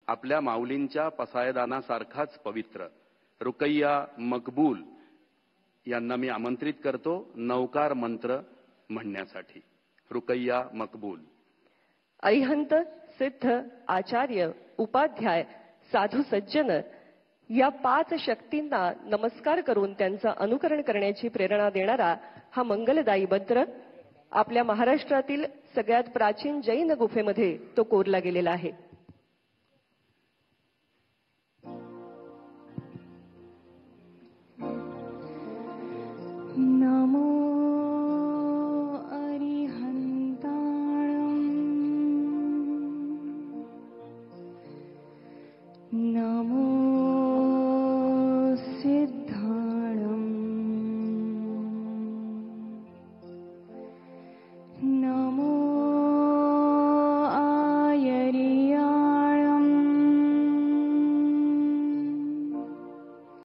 आपल्या माऊलींच्या पसायदानासारखाच पवित्र रुकैया मकबूल यांना मी आमंत्रित करतो नवकार मंत्र म्हणण्यासाठी. रुकैया मकबूल. अरिहंत, सिद्ध, आचार्य, उपाध्याय, साधू सज्जन या 5 शक्तींना नमस्कार करून त्यांचं अनुकरण करण्याची प्रेरणा देणारा हा मंगलदायी मंत्र आपल्या महाराष्ट्रातील सगळ्यात प्राचीन जैन गुफेमध्ये तो कोरला गेलेला आहे. नमो नमो